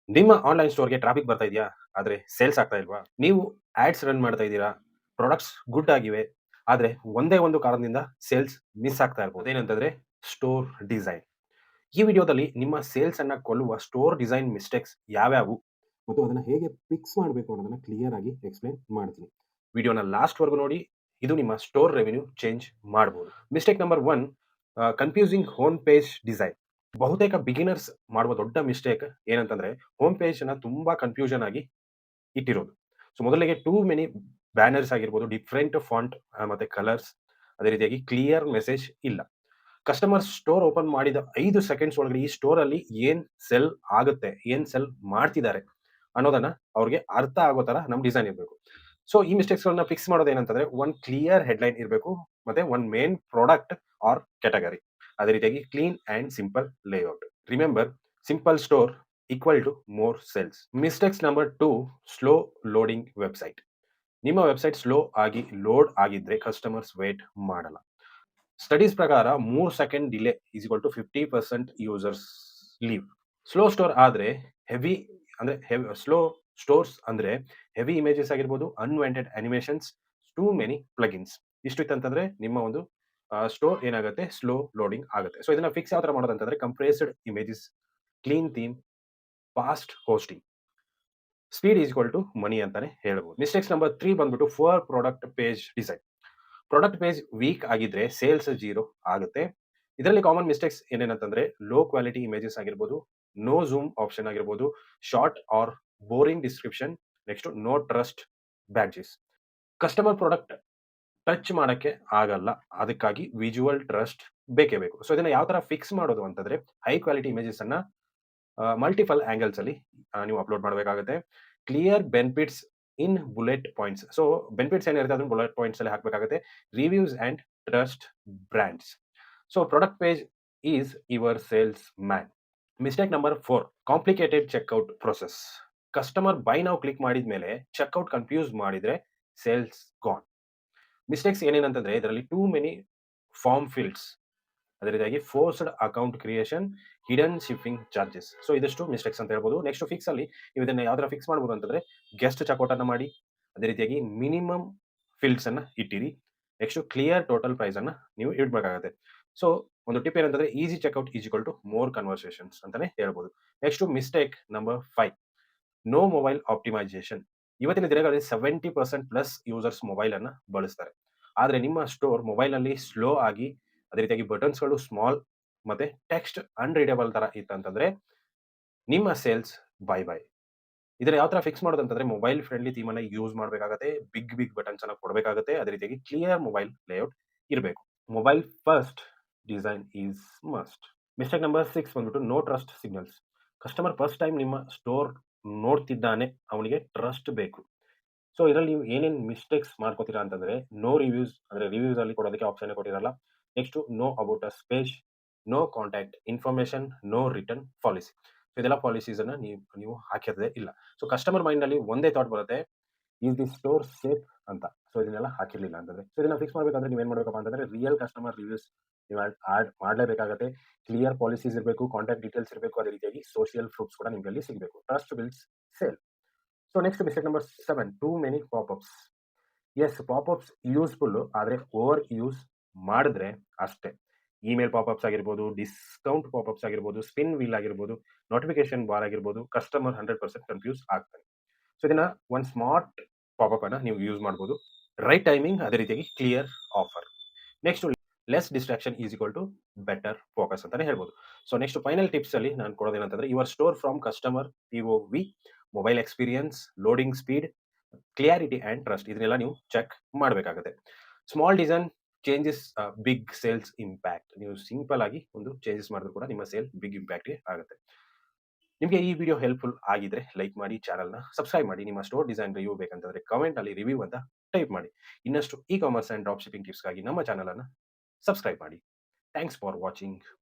ನಿಮ್ಮ online ಸ್ಟೋರ್‌ಗೆ traffic ಬರ್ತಾ ಇದೆಯಾ? ಆದ್ರೆ ಸೇಲ್ಸ್ ಆಗ್ತಾ ಇಲ್ವಾ? ನೀವು ಆಡ್ಸ್ ರನ್ ಮಾಡ್ತಾ ಇದ್ದೀರಾ? ಪ್ರಾಡಕ್ಟ್ಸ್ ಗುಡ್ ಆಗಿವೆ. ಆದ್ರೆ ಒಂದೇ ಒಂದು ಕಾರಣದಿಂದ ಸೇಲ್ಸ್ ಮಿಸ್ ಆಗ್ತಾ ಇರ್ಬೋದು. ಅದೇನಂತಂದ್ರೆ ಸ್ಟೋರ್ ಡಿಸೈನ್. ಈ ವಿಡಿಯೋದಲ್ಲಿ ನಿಮ್ಮ ಸೇಲ್ಸ್ ಅನ್ನ ಕೊಲ್ಲುವ ಸ್ಟೋರ್ ಡಿಸೈನ್ ಮಿಸ್ಟೇಕ್ಸ್ ಯಾವ್ಯಾವು? ಮತ್ತು ಅದನ್ನ ಹೇಗೆ ಫಿಕ್ಸ್ ಮಾಡಬೇಕು ಅನ್ನೋದನ್ನ ಕ್ಲಿಯರ್ ಆಗಿ ಎಕ್ಸ್‌ಪ್ಲೇನ್ ಮಾಡ್ತೀನಿ. ವಿಡಿಯೋನ ಲಾಸ್ಟ್‌ವರೆಗೂ ನೋಡಿ. ಇದು ನಿಮ್ಮ ಸ್ಟೋರ್ ರೆವೆನ್ಯೂ ಚೇಂಜ್ ಮಾಡಬಹುದು. Mistake number 1 confusing home page design. ಬಹುತೇಕ ಬಿಗಿನರ್ಸ್ ಮಾಡುವ ದೊಡ್ಡ ಮಿಸ್ಟೇಕ್ ಏನಂತಂದ್ರೆ ಹೋಮ್ ಪೇಜ್‌ನ ತುಂಬಾ ಕನ್ಫ್ಯೂಷನ್ ಆಗಿ ಇಟ್ಟಿರೋದು. ಸೊ ಮೊದಲಿಗೆ ಟೂ ಮೆನಿ ಬ್ಯಾನರ್ಸ್ ಆಗಿರ್ಬೋದು, ಡಿಫರೆಂಟ್ ಫಾಂಟ್ ಮತ್ತೆ ಕಲರ್ಸ್, ಅದೇ ರೀತಿಯಾಗಿ ಕ್ಲಿಯರ್ ಮೆಸೇಜ್ ಇಲ್ಲ. ಕಸ್ಟಮರ್ ಸ್ಟೋರ್ ಓಪನ್ ಮಾಡಿದ 5 ಸೆಕೆಂಡ್ಸ್ ಒಳಗಡೆ ಈ ಸ್ಟೋರಲ್ಲಿ ಏನ್ ಸೆಲ್ ಆಗುತ್ತೆ, ಏನ್ ಸೆಲ್ ಮಾಡ್ತಿದ್ದಾರೆ ಅನ್ನೋದನ್ನ ಅವ್ರಿಗೆ ಅರ್ಥ ಆಗೋ ತರ ನಮ್ ಡಿಸೈನ್ ಇರಬೇಕು. ಸೊ ಈ ಮಿಸ್ಟೇಕ್ಸ್‌ಗಳನ್ನ ಫಿಕ್ಸ್ ಮಾಡೋದೇನಂತಂದ್ರೆ ಒನ್ ಕ್ಲಿಯರ್ ಹೆಡ್‌ಲೈನ್ ಇರಬೇಕು. ಮತ್ತೆ one main product or category. ಅದೇ ರೀತಿಯಾಗಿ clean and simple layout. Remember, simple store equal to more sales. Mistakes number 2 slow loading website. ನಿಮ್ಮ ವೆಬ್‌ಸೈಟ್ ಸ್ಲೋ ಆಗಿ ಲೋಡ್ ಆಗಿದ್ರೆ ಕಸ್ಟಮರ್ಸ್ ವೇಟ್ ಮಾಡಲ್ಲ. ಸ್ಟಡೀಸ್ ಪ್ರಕಾರ 3 second delay is equal to 50% users leave. Slow store ಆದ್ರೆ heavy slow stores ಅಂದ್ರೆ heavy images ಆಗಿರ್ಬೋದು, unwanted animations, too many plugins. ಇಷ್ಟು ಇತ್ತಂತಂದ್ರೆ ನಿಮ್ಮ ಒಂದು ಸ್ಟೋರ್ ಏನಾಗುತ್ತೆ ಸ್ಲೋ ಲೋಡಿಂಗ್ ಆಗುತ್ತೆ. ಸೊ ಇದನ್ನ ಫಿಕ್ಸ್ ಯಾವ ತರ ಮಾಡೋದಂತಂದ್ರೆ compressed images, clean theme, fast hosting. Speed is equal to money ಅಂತಾನೆ ಹೇಳ್ಬೋದು. ಮಿಸ್ಟೇಕ್ಸ್ ನಂಬರ್ 3 ಬಂದ್ಬಿಟ್ಟು poor product page design. Product page weak ಆಗಿದ್ರೆ ಸೇಲ್ಸ್ 0 ಆಗುತ್ತೆ. ಇದರಲ್ಲಿ ಕಾಮನ್ ಮಿಸ್ಟೇಕ್ಸ್ ಏನೇನಂತಂದ್ರೆ ಲೋ ಕ್ವಾಲಿಟಿ ಇಮೇಜಸ್ ಆಗಿರ್ಬೋದು, ನೋ ಝೂಮ್ ಆಪ್ಷನ್ ಆಗಿರ್ಬೋದು, short or boring description, next no trust badges. Customer product touch ಮಾಡಕ್ಕೆ ಆಗಲ್ಲ. ಅದಕ್ಕಾಗಿ ವಿಜುವಲ್ ಟ್ರಸ್ಟ್ ಬೇಕೇ ಬೇಕು. ಸೊ ಇದನ್ನ ಯಾವ ತರ ಫಿಕ್ಸ್ ಮಾಡೋದು ಅಂತಂದ್ರೆ ಹೈ ಕ್ವಾಲಿಟಿ ಇಮೇಜಸ್ ಅನ್ನ ಮಲ್ಟಿಪಲ್ ಆಂಗಲ್ಸ್ ಅಲ್ಲಿ ನೀವು ಅಪ್ಲೋಡ್ ಮಾಡಬೇಕಾಗುತ್ತೆ. Clear benefits in bullet points. So benefits ಏನಿರುತ್ತೆ ಅದನ್ನ ಬುಲೆಟ್ ಪಾಯಿಂಟ್ಸ್ ಅಲ್ಲಿ ಹಾಕಬೇಕಾಗುತ್ತೆ. Reviews and trust brands. So product page is your salesman. Mistake number 4 complicated checkout process. Customer buy now click ಮಾಡಿದ ಮೇಲೆ checkout confuse ಮಾಡಿದ್ರೆ sales gone. Mistakes ಏನೇನಂತಂದ್ರೆ ಇದರಲ್ಲಿ too many form fields, ಅದೇ ರೀತಿಯಾಗಿ forced account creation, hidden shipping charges. So ಇದಷ್ಟು mistakes ಅಂತ ಹೇಳ್ಬೋದು. Next fix ಅಲ್ಲಿ ನೀವು ಇದನ್ನ ಯಾವ ತರ ಫಿಕ್ಸ್ ಮಾಡಬಹುದು ಅಂತಂದ್ರೆ ಗೆಸ್ಟ್ ಚೆಕ್ಔಟ್ ಅನ್ನ ಮಾಡಿ, ಅದೇ ರೀತಿಯಾಗಿ ಮಿನಿಮಮ್ ಫೀಲ್ಡ್ಸ್ ಅನ್ನ ಇಟ್ಟಿರಿ. ನೆಕ್ಸ್ಟ್ ಕ್ಲಿಯರ್ ಟೋಟಲ್ ಪ್ರೈಸ್ ಅನ್ನ ನೀವು ಇಡಬೇಕಾಗುತ್ತೆ. ಸೊ ಒಂದು ಟಿಪ್ ಏನಂತಂದ್ರೆ easy checkout is equal to more conversions ಅಂತಾನೆ ಹೇಳ್ಬೋದು. Next mistake number 5 no mobile optimisation. ಇವತ್ತಿನ ದಿನಗಳಲ್ಲಿ 70% ಪ್ಲಸ್ ಯೂಸರ್ಸ್ ಮೊಬೈಲ್ ಅನ್ನ ಬಳಸ್ತಾರೆ. ಆದ್ರೆ ನಿಮ್ಮ ಸ್ಟೋರ್ ಮೊಬೈಲ್ ನಲ್ಲಿ ಸ್ಲೋ ಆಗಿ, ಅದೇ ರೀತಿಯಾಗಿ ಬಟನ್ಸ್‌ಗಳು ಸ್ಮಾಲ್ ಮತ್ತೆ ಟೆಕ್ಸ್ಟ್ ಅನ್‌ರೀಡಬಲ್ ತರ ಇತ್ತಂತಂದ್ರೆ ನಿಮ್ಮ ಸೇಲ್ಸ್ ಬೈ ಬೈ. ಇದನ್ನ ಯಾವ ತರ ಫಿಕ್ಸ್ ಮಾಡೋದಂತಂದ್ರೆ ಮೊಬೈಲ್ ಫ್ರೆಂಡ್ಲಿ ಥೀಮ್ ಅನ್ನ ಯೂಸ್ ಮಾಡಬೇಕಾಗುತ್ತೆ. ಬಿಗ್ ಬಟನ್ಸ್ ಅನ್ನ ಕೊಡಬೇಕಾಗುತ್ತೆ. ಅದೇ ರೀತಿಯಾಗಿ ಕ್ಲಿಯರ್ ಮೊಬೈಲ್ ಲೇಔಟ್ ಇರಬೇಕು. Mobile first design is must. Mistake number 6 ಬಂದ್ಬಿಟ್ಟು no trust signals. Customer first time ನಿಮ್ಮ ಸ್ಟೋರ್ ನೋಡ್ತಿದ್ದಾನೆ, ಅವನಿಗೆ ಟ್ರಸ್ಟ್ ಬೇಕು. ಸೊ ಇದರಲ್ಲಿ ನೀವು ಏನೇನ್ ಮಿಸ್ಟೇಕ್ಸ್ ಮಾಡ್ಕೋತೀರಾ ಅಂತಂದ್ರೆ ನೋ ರಿವ್ಯೂಸ್, ಅಂದ್ರೆ ರಿವ್ಯೂಸ್ ಅಲ್ಲಿ ಕೊಡೋದಕ್ಕೆ ಆಪ್ಷನ್ ಕೊಟ್ಟಿರಲ್ಲ. Next no about us page, no contact information, no return policy. So ಇದೆಲ್ಲ ಪಾಲಿಸೀಸ್ ಅನ್ನ ನೀವು ಹಾಕಿರದೇ ಇಲ್ಲ. ಸೊ ಕಸ್ಟಮರ್ ಮೈಂಡ್ ನಲ್ಲಿ ಒಂದೇ ಥಾಟ್ ಬರುತ್ತೆ, ಈಸ್ ದಿ ಸ್ಟೋರ್ ಸೇಫ್ ಅಂತ. ಸೊ ಇದನ್ನೆಲ್ಲ ಹಾಕಿರ್ಲಿಲ್ಲ ಅಂತಂದ್ರೆ ಸೊ ಇದನ್ನ ಫಿಕ್ಸ್ ಮಾಡ್ಬೇಕಂದ್ರೆ ನೀವೇನ್ ಮಾಡ್ಬೇಕಪ್ಪ ಅಂತಂದ್ರೆ ರಿಯಲ್ ಕಸ್ಟಮರ್ ರಿವ್ಯೂಸ್ ನೀವು ಆಡ್ ಮಾಡ್ಲೇಬೇಕಾಗುತ್ತೆ. ಕ್ಲಿಯರ್ ಪಾಲಿಸೀಸ್ ಇರಬೇಕು, ಕಾಂಟ್ಯಾಕ್ಟ್ ಡೀಟೇಲ್ಸ್ ಇರಬೇಕು, ಅದೇ ರೀತಿಯಾಗಿ ಸೋಷಿಯಲ್ ಪ್ರೂಫ್ಸ್ ಕೂಡ ನಿಮಗೆ ಅಲ್ಲಿ ಸಿಗಬೇಕು. Trust builds sale. So next mistake number 7 too many popups. Yes, popups useful ಆದ್ರೆ ಓವರ್ ಯೂಸ್ ಮಾಡಿದ್ರೆ ಅಷ್ಟೇ. ಇಮೇಲ್ ಪಾಪ್ಅಪ್ಸ್ ಆಗಿರ್ಬೋದು, ಡಿಸ್ಕೌಂಟ್ ಪಾಪ್ಅಪ್ಸ್ ಆಗಿರ್ಬೋದು, ಸ್ಪಿನ್ ವೀಲ್ ಆಗಿರ್ಬೋದು, ನೋಟಿಫಿಕೇಶನ್ ಬಾರ್ ಆಗಿರ್ಬೋದು, ಕಸ್ಟಮರ್ 100% ಕನ್ಫ್ಯೂಸ್ ಆಗ್ತಾರೆ. ಸೊ ಇದನ್ನ ಒಂದು ಸ್ಮಾರ್ಟ್ ಪಾಪ್ಅಪ್ ಅನ್ನ ನೀವು ಯೂಸ್ ಮಾಡಬಹುದು. ರೈಟ್ ಟೈಮಿಂಗ್, ಅದೇ ರೀತಿಯಾಗಿ clear offer. Next less distraction is equal to better focus ಅಂತಾನೆ ಹೇಳ್ಬೋದು. ಸೊ ನೆಕ್ಸ್ಟ್ ಫೈನಲ್ ಟಿಪ್ಸ್ ಅಲ್ಲಿ ನಾನು ಕೊಡೋದೇನಂತಂದ್ರೆ your store from customer POV, mobile experience, loading speed, clarity and trust. ಇದನ್ನೆಲ್ಲ ನೀವು ಚೆಕ್ ಮಾಡಬೇಕಾಗುತ್ತೆ. Small design changes big sales impact. ನೀವು simple ಆಗಿ ಒಂದು ಚೇಂಜಸ್ ಮಾಡಿದ್ರು ಕೂಡ ನಿಮ್ಮ ಸೇಲ್ ಬಿಗ್ ಇಂಪ್ಯಾಕ್ಟ್ ಆಗುತ್ತೆ. ನಿಮಗೆ ಈ ವಿಡಿಯೋ ಹೆಲ್ಪ್ಫುಲ್ ಆಗಿದ್ರೆ ಲೈಕ್ ಮಾಡಿ, ಚಾನಲ್‌ನ ಸಬ್ಸ್ಕ್ರೈಬ್ ಮಾಡಿ. ನಿಮ್ಮ ಸ್ಟೋರ್ ಡಿಸೈನ್ ರಿವ್ಯೂ ಬೇಕಂತಂದ್ರೆ ಕಾಮೆಂಟ್ ಅಲ್ಲಿ ರಿವ್ಯೂ ಅಂತ ಟೈಪ್ ಮಾಡಿ. ಇನ್ನಷ್ಟು e commerce and drop shipping ಟಿಪ್ಸ್‌ಗಾಗಿ ನಮ್ಮ ಚಾನಲ್ ಅನ್ನ ಸಬ್ಸ್ಕ್ರೈಬ್ ಮಾಡಿ. Thanks for watching.